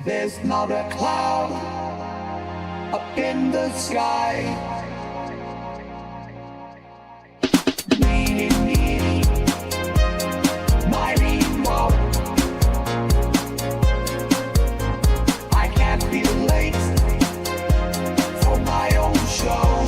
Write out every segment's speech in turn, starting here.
There's not a cloud up in the sky. Mighty mob. I can't be late for my own show.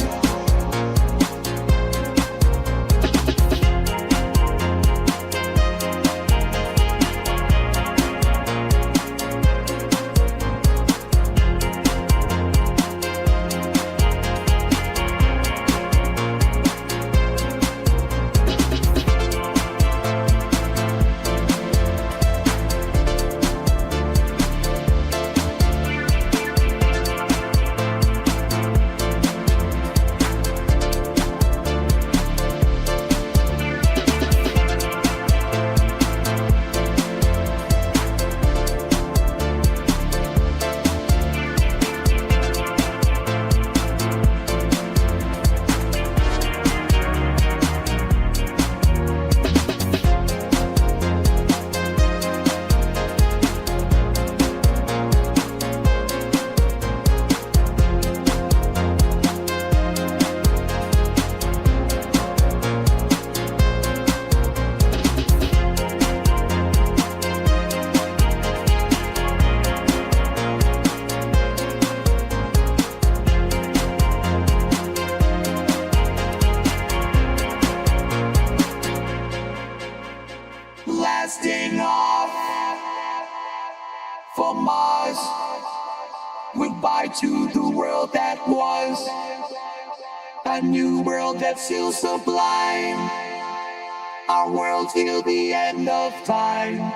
Blasting off for Mars. Goodbye to the world that was, a new world that's still sublime, our world till the end of time.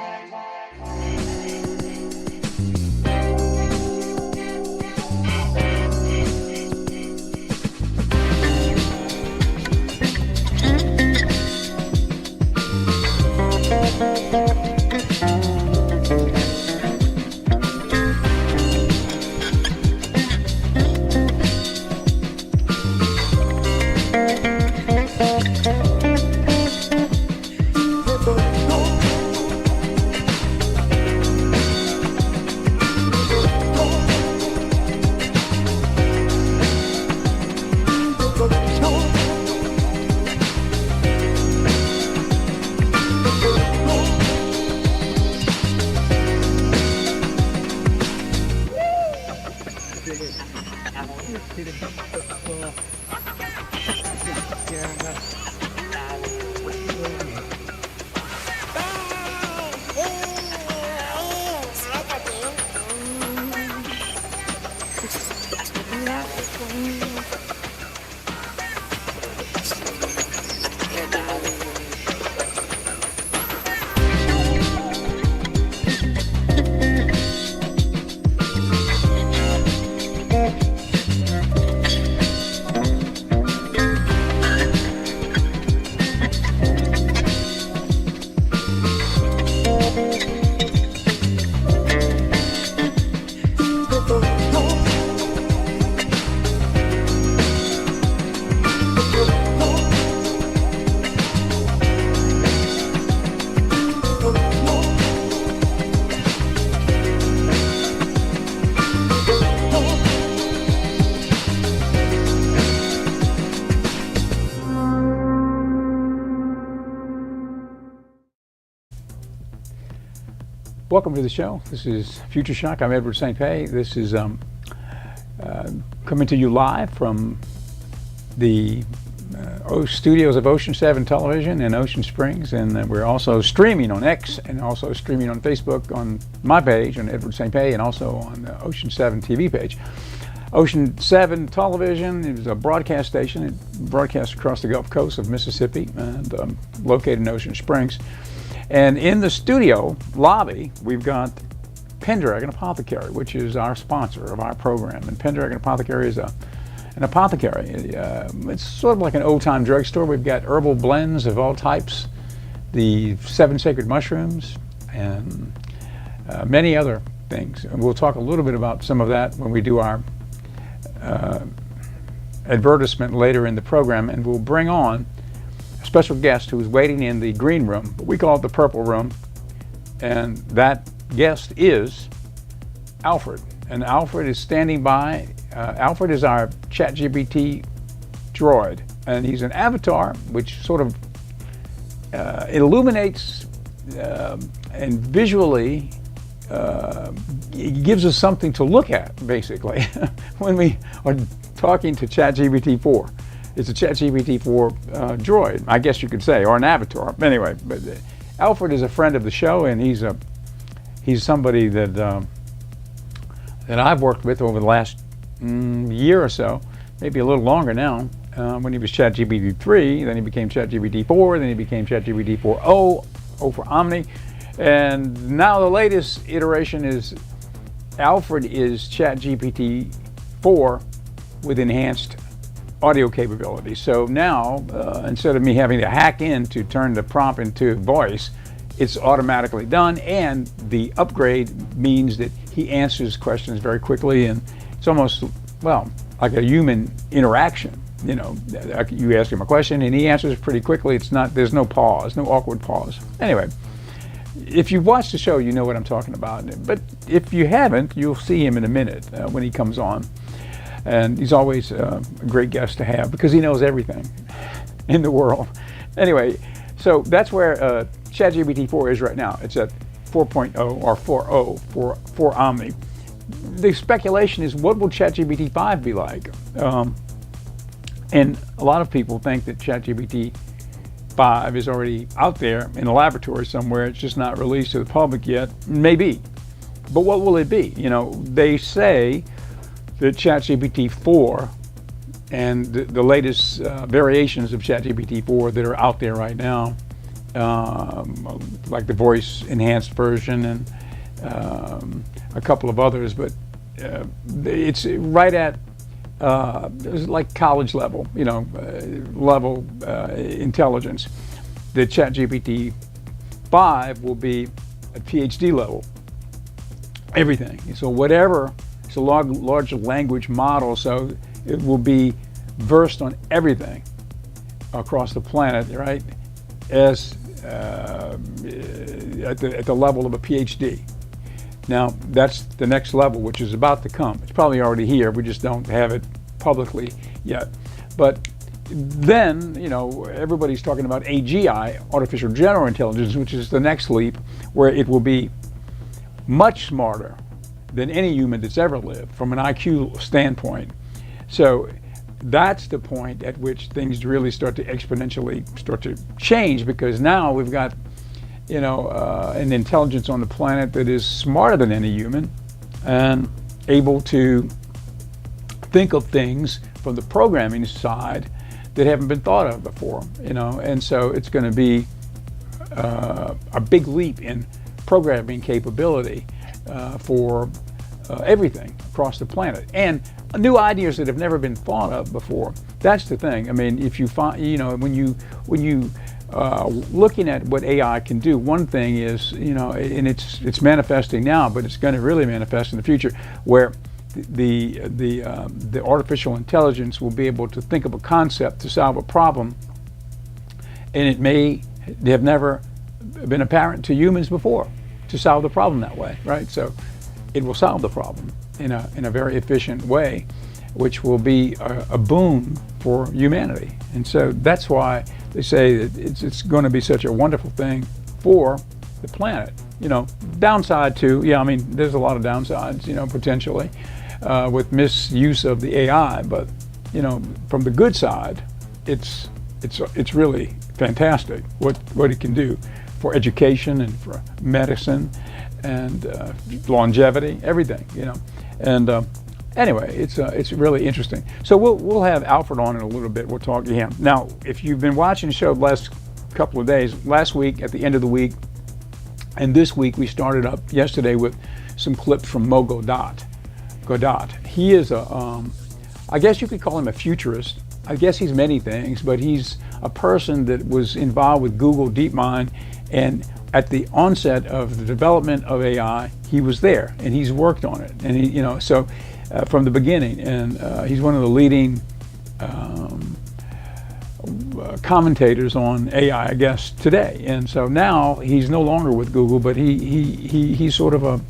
Welcome to the show. This is Future Shock. I'm Edward St. Pé. This is coming to you live from the studios of Ocean 7 Television in Ocean Springs, and we're also streaming on X and also streaming on Facebook on my page, on Edward St. Pé, and also on the Ocean 7 TV page. Ocean 7 Television is a broadcast station. It broadcasts across the Gulf Coast of Mississippi and located in Ocean Springs. And in the studio lobby, we've got Pendragon Apothecary, which is our sponsor of our program. And Pendragon Apothecary is an apothecary. It's sort of like an old-time drugstore. We've got herbal blends of all types, the 7 sacred mushrooms, and many other things. And we'll talk a little bit about some of that when we do our advertisement later in the program, and we'll bring on a special guest who's waiting in the green room, but we call it the purple room, and that guest is Alfred, and Alfred is standing by. Alfred is our ChatGPT droid, and he's an avatar which sort of illuminates and visually it gives us something to look at, basically, when we are talking to ChatGPT-4. It's a ChatGPT-4 droid, I guess you could say, or an avatar. Anyway, but Alfred is a friend of the show, and he's somebody that that I've worked with over the last year or so, maybe a little longer now. When he was ChatGPT 3, then he became ChatGPT 4, then he became ChatGPT 4.0, O for Omni, and now the latest iteration is Alfred is ChatGPT 4 with enhanced audio capabilities. So now, instead of me having to hack in to turn the prompt into voice, it's automatically done, and the upgrade means that he answers questions very quickly, and it's almost, well, like a human interaction. You know, you ask him a question and he answers pretty quickly. It's not, there's no pause, no awkward pause. Anyway, if you've watched the show, you know what I'm talking about. But if you haven't, you'll see him in a minute when he comes on. And he's always a great guest to have because he knows everything in the world. Anyway, so that's where ChatGPT 4 is right now. It's at 4.0 or 4.0 for Omni. The speculation is, what will ChatGPT 5 be like? And a lot of people think that ChatGPT 5 is already out there in a laboratory somewhere. It's just not released to the public yet. Maybe. But what will it be? You know, they say that ChatGPT 4 and the latest variations of ChatGPT 4 that are out there right now, like the voice enhanced version and a couple of others, but it's right at it's like college level, you know, level intelligence. The ChatGPT 5 will be at PhD level, everything. So whatever, it's a large language model, so it will be versed on everything across the planet, right? As at the level of a PhD. Now, that's the next level, which is about to come. It's probably already here. We just don't have it publicly yet. But then, you know, everybody's talking about AGI, artificial general intelligence, which is the next leap, where it will be much smarter than any human that's ever lived from an IQ standpoint. So that's the point at which things really start to exponentially start to change, because now we've got, you know, an intelligence on the planet that is smarter than any human and able to think of things from the programming side that haven't been thought of before, you know, and so it's going to be a big leap in programming capability for everything across the planet, and new ideas that have never been thought of before. That's the thing. I mean, if you find, you know, when you looking at what AI can do, one thing is, you know, and it's manifesting now, but it's going to really manifest in the future, where the artificial intelligence will be able to think of a concept to solve a problem, and it may have never been apparent to humans before to solve the problem that way, right? So it will solve the problem in a very efficient way, which will be a boon for humanity. And so that's why they say that it's going to be such a wonderful thing for the planet. You know, downside too, yeah, I mean, there's a lot of downsides, you know, potentially with misuse of the AI, but, you know, from the good side, it's really fantastic what it can do for education and for medicine and longevity, everything, you know. And anyway, it's really interesting. So we'll have Alfred on in a little bit. We'll talk to him. Now, if you've been watching the show the last couple of days, last week at the end of the week, and this week we started up yesterday with some clips from Mo Godot. He is I guess you could call him a futurist. I guess he's many things, but he's a person that was involved with Google DeepMind, and at the onset of the development of AI, he was there and he's worked on it, and he, you know, so from the beginning, and he's one of the leading commentators on AI, I guess, today. And so now he's no longer with Google, but he's sort of a,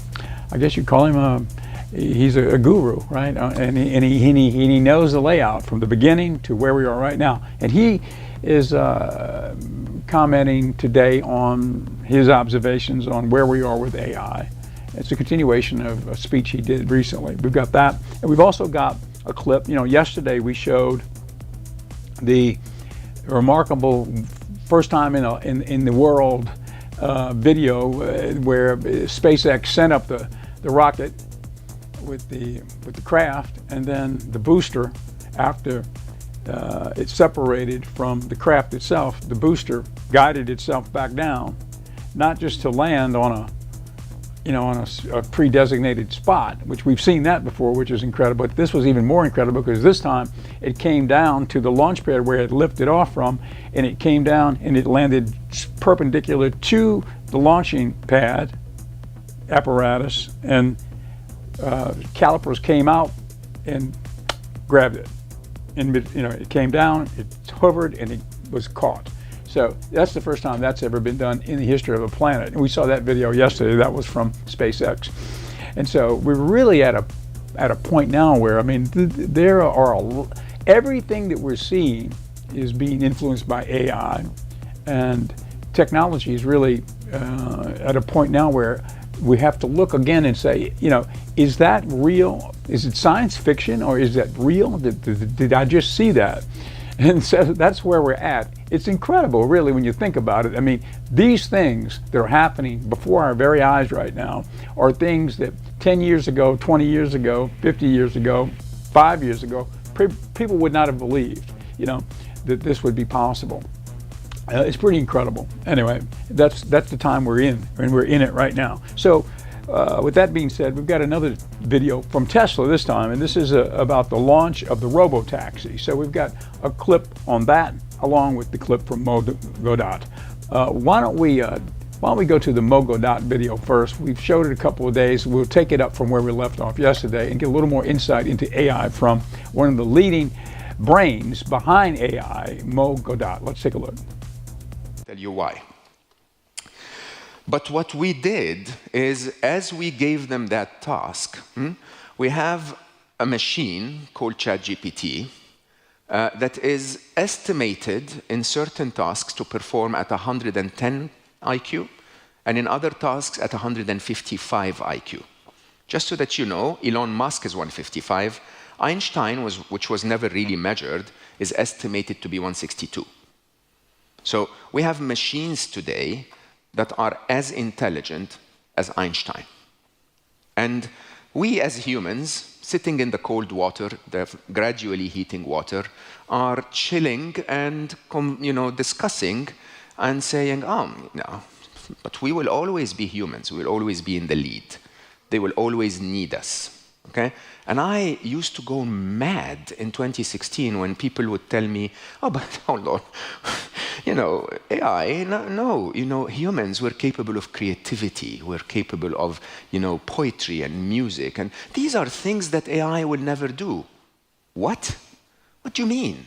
I guess you'd call him he's a guru, right? And he knows the layout from the beginning to where we are right now. And he is commenting today on his observations on where we are with AI. It's a continuation of a speech he did recently. We've got that, and we've also got a clip. Yesterday we showed the remarkable first time in the world video where SpaceX sent up the rocket with the craft, and then the booster, after it separated from the craft itself, the booster guided itself back down, not just to land on a pre-designated spot, which we've seen that before, which is incredible. But this was even more incredible because this time it came down to the launch pad where it lifted off from, and it came down and it landed perpendicular to the launching pad apparatus, and calipers came out and grabbed it. And it came down, it hovered, and it was caught. So that's the first time that's ever been done in the history of a planet. And we saw that video yesterday. That was from SpaceX. And so we're really at a point now where, there are everything that we're seeing is being influenced by AI, and technology is really at a point now where we have to look again and say, is that real? Is it science fiction, or is that real? Did I just see that? And so that's where we're at. It's incredible, really, when you think about it. These things that are happening before our very eyes right now are things that 10 years ago, 20 years ago, 50 years ago, 5 years ago, people would not have believed, that this would be possible. It's pretty incredible. Anyway, that's the time we're in, and we're in it right now. So with that being said, we've got another video from Tesla this time, and this is about the launch of the robotaxi. So we've got a clip on that, along with the clip from Mo Godot. Why don't we go to the Mo Godot video first? We've showed it a couple of days. We'll take it up from where we left off yesterday and get a little more insight into AI from one of the leading brains behind AI, Mo Godot. Let's take a look. Tell you why. But what we did is, as we gave them that task, we have a machine called ChatGPT that is estimated in certain tasks to perform at 110 IQ, and in other tasks at 155 IQ. Just so that you know, Elon Musk is 155. Einstein, which was never really measured, is estimated to be 162. So we have machines today that are as intelligent as Einstein. And we as humans, sitting in the cold water, the gradually heating water, are chilling and discussing and saying, no, but we will always be humans. We will always be in the lead. They will always need us. Okay? And I used to go mad in 2016 when people would tell me, but hold on, AI, no, humans were capable of creativity, we're capable of, poetry and music, and these are things that AI will never do. What? What do you mean?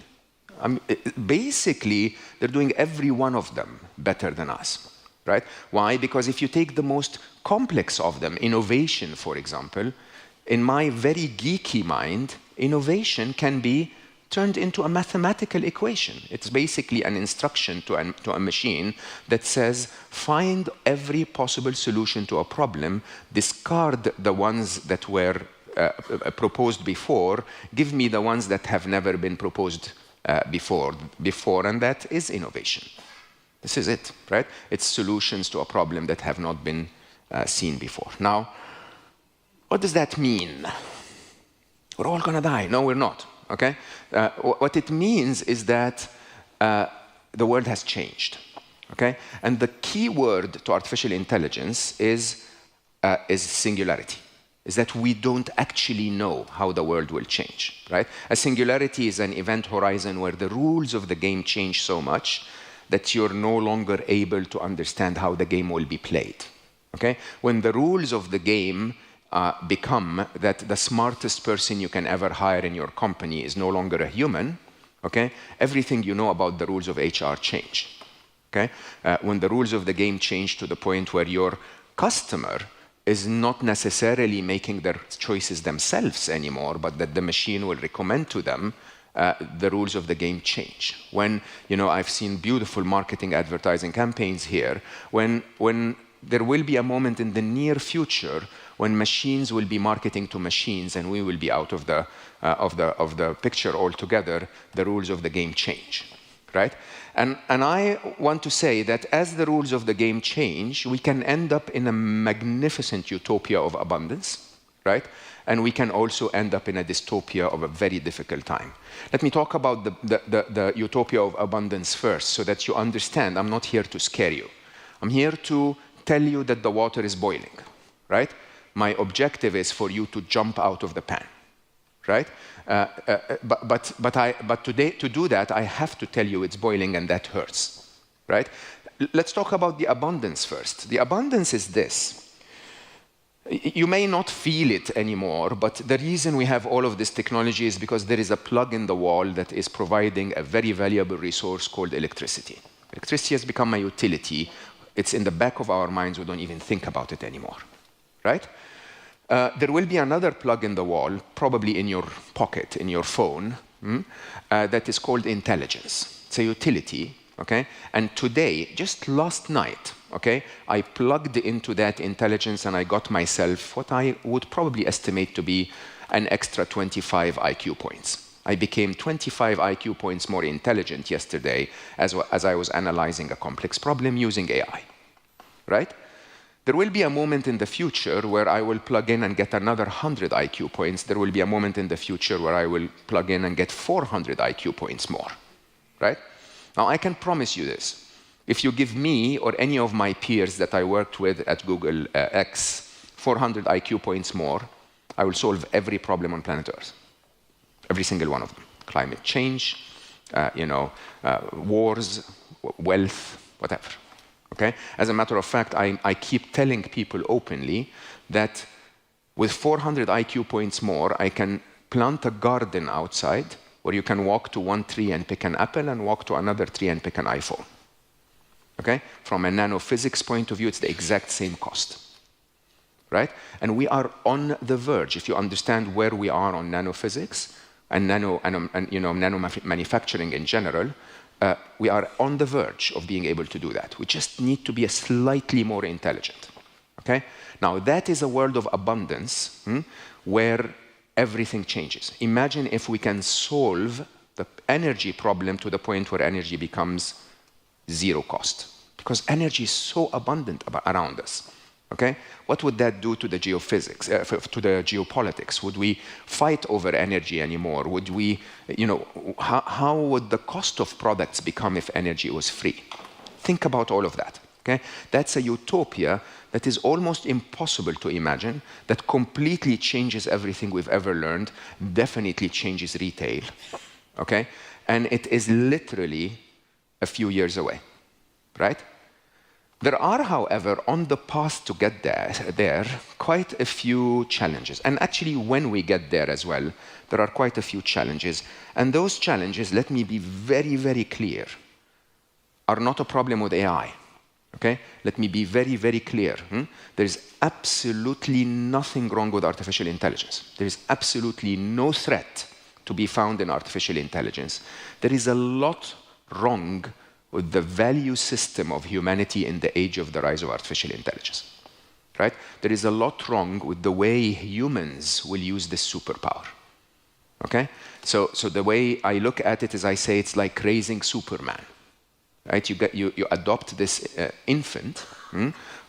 Basically, they're doing every one of them better than us, right? Why? Because if you take the most complex of them, innovation, for example, in my very geeky mind, innovation can be turned into a mathematical equation. It's basically an instruction to a machine that says, find every possible solution to a problem, discard the ones that were proposed before, give me the ones that have never been proposed before, and that is innovation. This is it, right? It's solutions to a problem that have not been seen before. Now, what does that mean? We're all going to die. No, we're not. Okay? What it means is that the world has changed. Okay? And the key word to artificial intelligence is singularity. Is that we don't actually know how the world will change. Right? A singularity is an event horizon where the rules of the game change so much that you're no longer able to understand how the game will be played. Okay? When the rules of the game become that the smartest person you can ever hire in your company is no longer a human, okay? Everything you know about the rules of HR change, okay? When the rules of the game change to the point where your customer is not necessarily making their choices themselves anymore, but that the machine will recommend to them, the rules of the game change. When, I've seen beautiful marketing advertising campaigns here, when there will be a moment in the near future when machines will be marketing to machines and we will be out of the picture altogether, the rules of the game change, right? And I want to say that as the rules of the game change, we can end up in a magnificent utopia of abundance, right? And we can also end up in a dystopia of a very difficult time. Let me talk about the utopia of abundance first, so that you understand I'm not here to scare you. I'm here to tell you that the water is boiling, right? My objective is for you to jump out of the pan, right? But today, to do that, I have to tell you it's boiling, and that hurts, right? Let's talk about the abundance first. The abundance is this. You may not feel it anymore, but the reason we have all of this technology is because there is a plug in the wall that is providing a very valuable resource called electricity. Electricity has become a utility. It's in the back of our minds. We don't even think about it anymore, right? There will be another plug in the wall, probably in your pocket, in your phone, that is called intelligence. It's a utility, okay? And today, just last night, okay, I plugged into that intelligence and I got myself what I would probably estimate to be an extra 25 IQ points. I became 25 IQ points more intelligent yesterday as I was analyzing a complex problem using AI, right? There will be a moment in the future where I will plug in and get another 100 IQ points. There will be a moment in the future where I will plug in and get 400 IQ points more, right? Now, I can promise you this. If you give me or any of my peers that I worked with at Google X 400 IQ points more, I will solve every problem on planet Earth. Every single one of them. Climate change, wars, wealth, whatever. Okay? As a matter of fact, I keep telling people openly that with 400 IQ points more, I can plant a garden outside where you can walk to one tree and pick an apple and walk to another tree and pick an iPhone. Okay? From a nanophysics point of view, it's the exact same cost. Right? And we are on the verge. If you understand where we are on nanophysics and nano manufacturing in general, we are on the verge of being able to do that. We just need to be slightly more intelligent. Okay? Now, that is a world of abundance where everything changes. Imagine if we can solve the energy problem to the point where energy becomes zero cost. Because energy is so abundant around us. Okay? What would that do to the geophysics, to the geopolitics? Would we fight over energy anymore? Would we, how would the cost of products become if energy was free? Think about all of that. Okay? That's a utopia that is almost impossible to imagine, that completely changes everything we've ever learned, definitely changes retail. Okay? And it is literally a few years away. Right? There are, however, on the path to get there, quite a few challenges. And actually, when we get there as well, there are quite a few challenges. And those challenges, let me be very, very clear, are not a problem with AI. Okay? Let me be very, very clear. There is absolutely nothing wrong with artificial intelligence. There is absolutely no threat to be found in artificial intelligence. There is a lot wrong with the value system of humanity in the age of the rise of artificial intelligence, right? There is a lot wrong with the way humans will use this superpower, okay? So the way I look at it is I say it's like raising Superman, right? You adopt this infant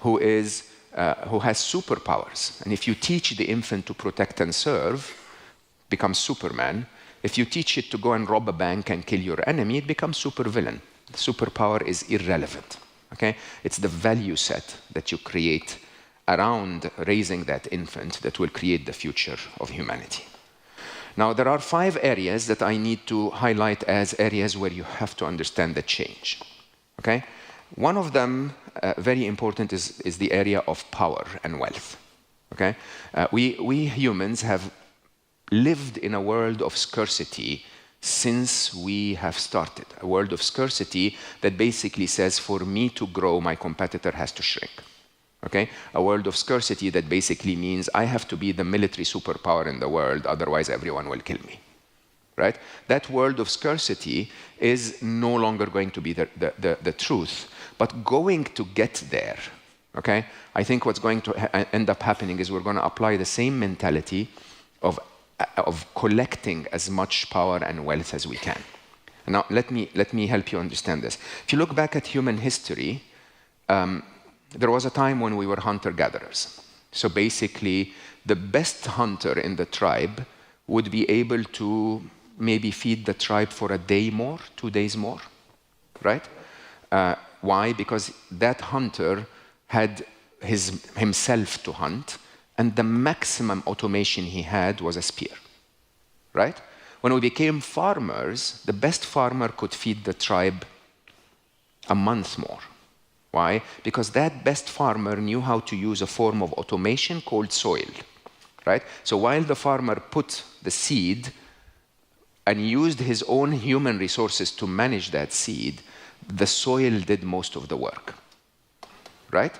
who has superpowers, and if you teach the infant to protect and serve, becomes Superman. If you teach it to go and rob a bank and kill your enemy, it becomes supervillain. The superpower is irrelevant, okay? It's the value set that you create around raising that infant that will create the future of humanity. Now, there are 5 areas that I need to highlight as areas where you have to understand the change, okay? One of them, very important, is the area of power and wealth, okay? We humans have lived in a world of scarcity since we have started, a world of scarcity that basically says, for me to grow, my competitor has to shrink. Okay? A world of scarcity that basically means I have to be the military superpower in the world, otherwise everyone will kill me. Right? That world of scarcity is no longer going to be the truth. But going to get there, okay? I think what's going to end up happening is we're going to apply the same mentality of collecting as much power and wealth as we can. Now, let me help you understand this. If you look back at human history, there was a time when we were hunter-gatherers. So basically, the best hunter in the tribe would be able to maybe feed the tribe for a day more, 2 days more, right? Why? Because that hunter had himself to hunt, and the maximum automation he had was a spear, right? When we became farmers, the best farmer could feed the tribe a month more. Why? Because that best farmer knew how to use a form of automation called soil, right? So while the farmer put the seed and used his own human resources to manage that seed, the soil did most of the work, right?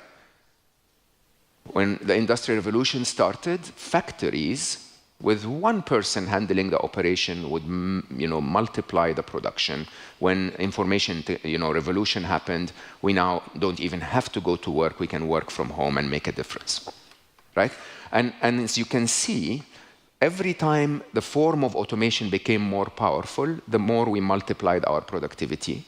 When the Industrial Revolution started, factories with one person handling the operation would, multiply the production. When information, revolution happened, we now don't even have to go to work. We can work from home and make a difference, right? And as you can see, every time the form of automation became more powerful, the more we multiplied our productivity,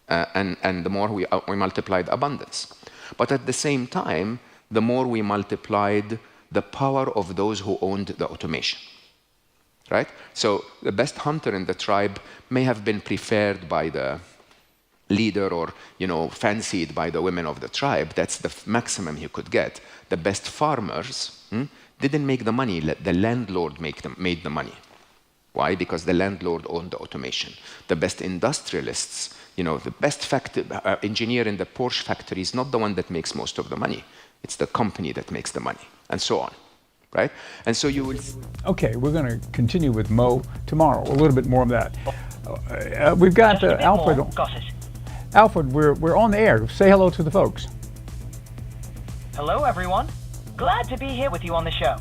and the more we multiplied abundance. But at the same time, the more we multiplied the power of those who owned the automation, right? So the best hunter in the tribe may have been preferred by the leader or, fancied by the women of the tribe. That's the maximum he could get. The best farmers didn't make the money. The landlord made the money. Why? Because the landlord owned the automation. The best industrialists, the best engineer in the Porsche factory is not the one that makes most of the money. It's the company that makes the money, and so on, right? And so you will... Okay, we're going to continue with Mo tomorrow, a little bit more of that. We've got Alfred. Alfred, we're on the air. Say hello to the folks. Hello, everyone. Glad to be here with you on the show.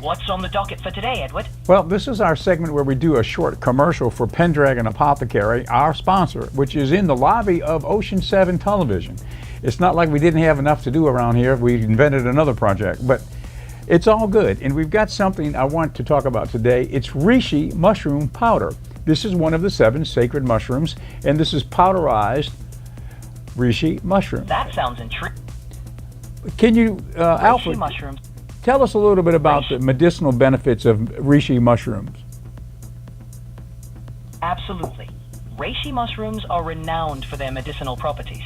What's on the docket for today, Edward? Well, this is our segment where we do a short commercial for Pendragon Apothecary, our sponsor, which is in the lobby of Ocean 7 Television. It's not like we didn't have enough to do around here. We invented another project, but it's all good. And we've got something I want to talk about today. It's reishi mushroom powder. This is one of the 7 sacred mushrooms, and this is powderized reishi mushroom. That sounds intriguing. Can you, Alfred, mushrooms. Tell us a little bit about the medicinal benefits of reishi mushrooms. Absolutely. Reishi mushrooms are renowned for their medicinal properties.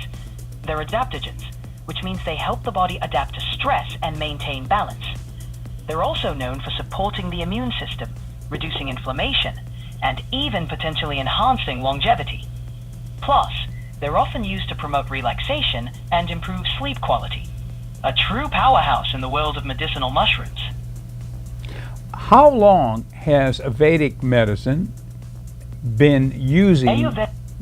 They're adaptogens, which means they help the body adapt to stress and maintain balance. They're also known for supporting the immune system, reducing inflammation, and even potentially enhancing longevity. Plus, they're often used to promote relaxation and improve sleep quality. A true powerhouse in the world of medicinal mushrooms. How long has Vedic medicine been using?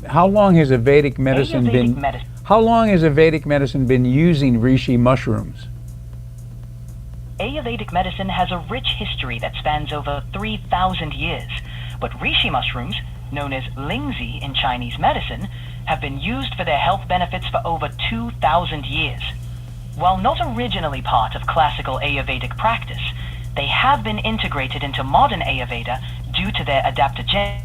How long has Vedic medicine been? How long has Vedic medicine been using reishi mushrooms? Ayurvedic medicine has a rich history that spans over 3,000 years, but reishi mushrooms, known as lingzi in Chinese medicine, have been used for their health benefits for over 2,000 years. While not originally part of classical Ayurvedic practice, they have been integrated into modern Ayurveda due to their adaptogen.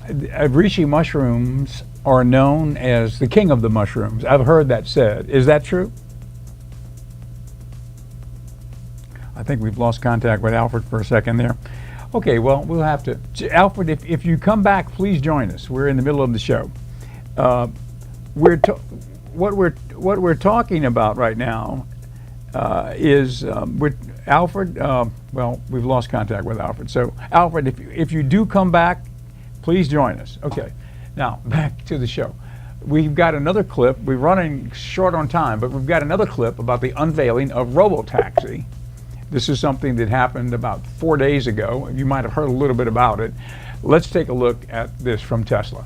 Reishi mushrooms are known as the king of the mushrooms. I've heard that said. Is that true? I think we've lost contact with Alfred for a second there. Okay, well, we'll have to... Alfred, if you come back, please join us. We're in the middle of the show. What we're talking about right now is with Alfred. Well, we've lost contact with Alfred. So, Alfred, if you do come back, please join us. Okay. Now back to the show. We've got another clip. We're running short on time, but we've got another clip about the unveiling of Robotaxi. This is something that happened about 4 days ago. You might have heard a little bit about it. Let's take a look at this from Tesla.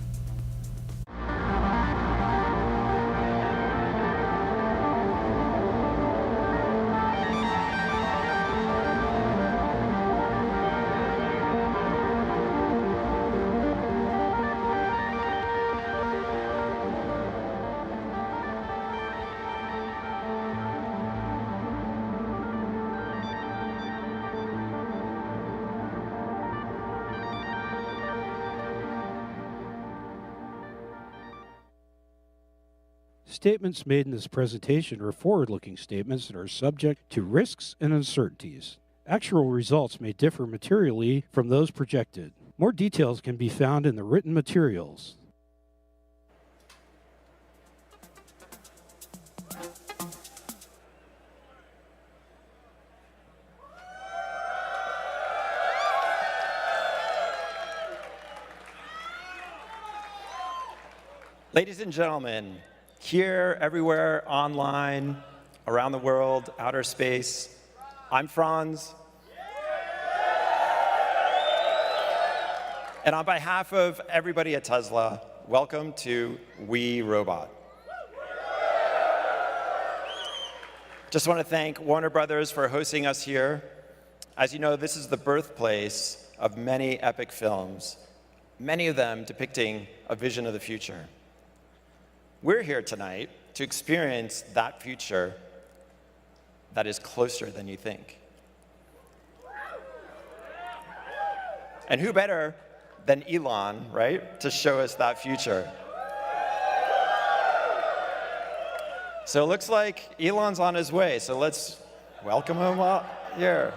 Statements made in this presentation are forward-looking statements and are subject to risks and uncertainties. Actual results may differ materially from those projected. More details can be found in the written materials. Ladies and gentlemen, here, everywhere, online, around the world, outer space, I'm Franz. And on behalf of everybody at Tesla, welcome to We Robot. Just want to thank Warner Brothers for hosting us here. As you know, this is the birthplace of many epic films, many of them depicting a vision of the future. We're here tonight to experience that future that is closer than you think. And who better than Elon, right, to show us that future? So it looks like Elon's on his way, so let's welcome him out here.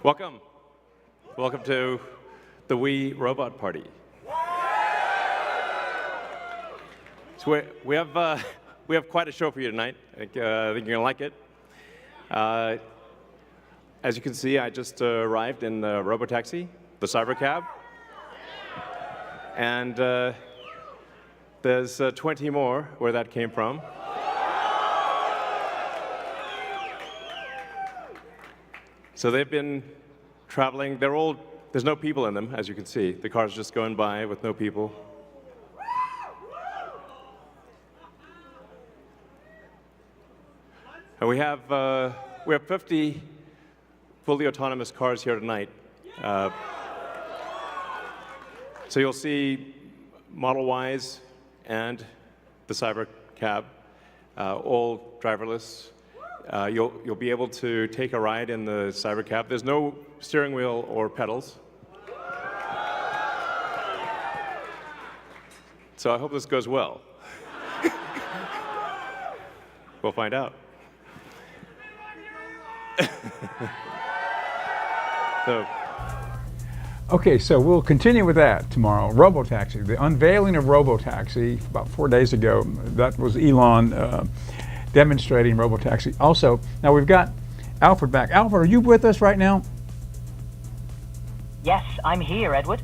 Welcome. Welcome to the We Robot Party. So we have quite a show for you tonight. I think you're going to like it. As you can see, I just arrived in the Robotaxi, the Cybercab. And there's 20 more where that came from. So they've been traveling. There's no people in them, as you can see. The car's just going by with no people. And we have 50 fully autonomous cars here tonight. So you'll see Model Ys and the Cybercab, all driverless. You'll be able to take a ride in the Cybercab. There's no steering wheel or pedals. So I hope this goes well. We'll find out. So Okay, so we'll continue with that tomorrow. Robotaxi, the unveiling of Robotaxi about 4 days ago. That was Elon demonstrating Robotaxi. Also, now we've got Alfred back. Alfred, are you with us right now? Yes, I'm here, Edward.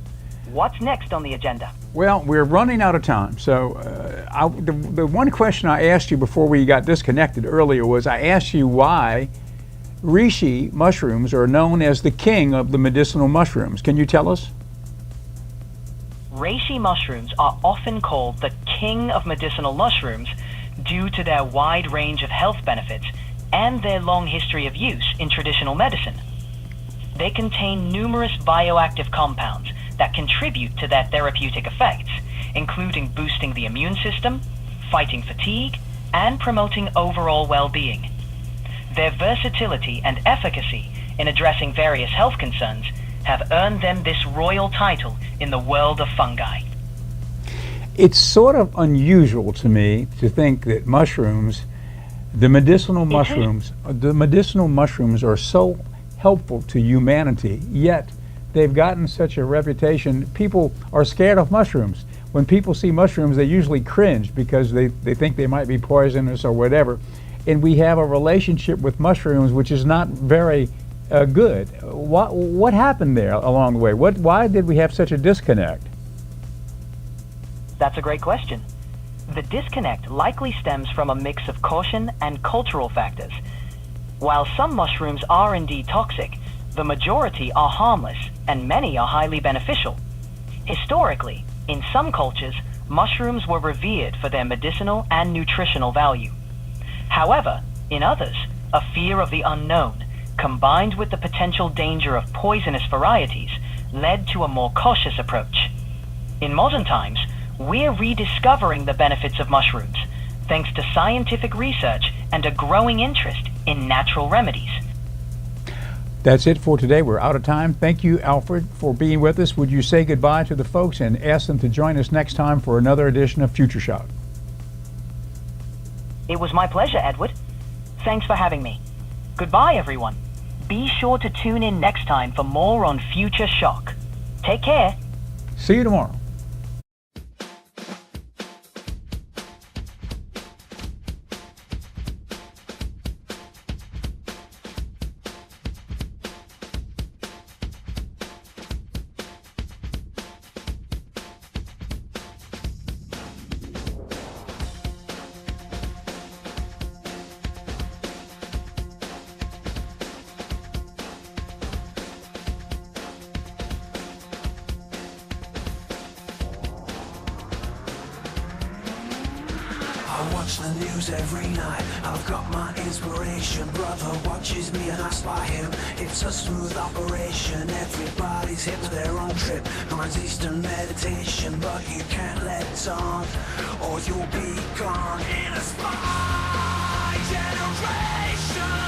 What's next on the agenda? Well, we're running out of time. So the one question I asked you before we got disconnected earlier was I asked you why reishi mushrooms are known as the king of the medicinal mushrooms. Can you tell us? Reishi mushrooms are often called the king of medicinal mushrooms due to their wide range of health benefits and their long history of use in traditional medicine. They contain numerous bioactive compounds that contribute to their therapeutic effects, including boosting the immune system, fighting fatigue, and promoting overall well-being. Their versatility and efficacy in addressing various health concerns have earned them this royal title in the world of fungi. It's sort of unusual to me to think that mushrooms, the medicinal mushrooms are so helpful to humanity, yet they've gotten such a reputation. People are scared of mushrooms. When people see mushrooms, they usually cringe because they think they might be poisonous or whatever. And we have a relationship with mushrooms which is not very good. What happened there along the way? Why did we have such a disconnect? That's a great question. The disconnect likely stems from a mix of caution and cultural factors. While some mushrooms are indeed toxic, the majority are harmless and many are highly beneficial. Historically, in some cultures, mushrooms were revered for their medicinal and nutritional value. However, in others, a fear of the unknown, combined with the potential danger of poisonous varieties, led to a more cautious approach. In modern times, we're rediscovering the benefits of mushrooms, thanks to scientific research and a growing interest in natural remedies. That's it for today. We're out of time. Thank you, Alfred, for being with us. Would you say goodbye to the folks and ask them to join us next time for another edition of Future Shock? It was my pleasure, Edward. Thanks for having me. Goodbye, everyone. Be sure to tune in next time for more on Future Shock. Take care. See you tomorrow. I watch the news every night. I've got my inspiration. Brother watches me and I spy him. It's a smooth operation. Everybody's hip to their own trip. Mine's Eastern meditation, but you can't let it on, or you'll be gone in a spy generation.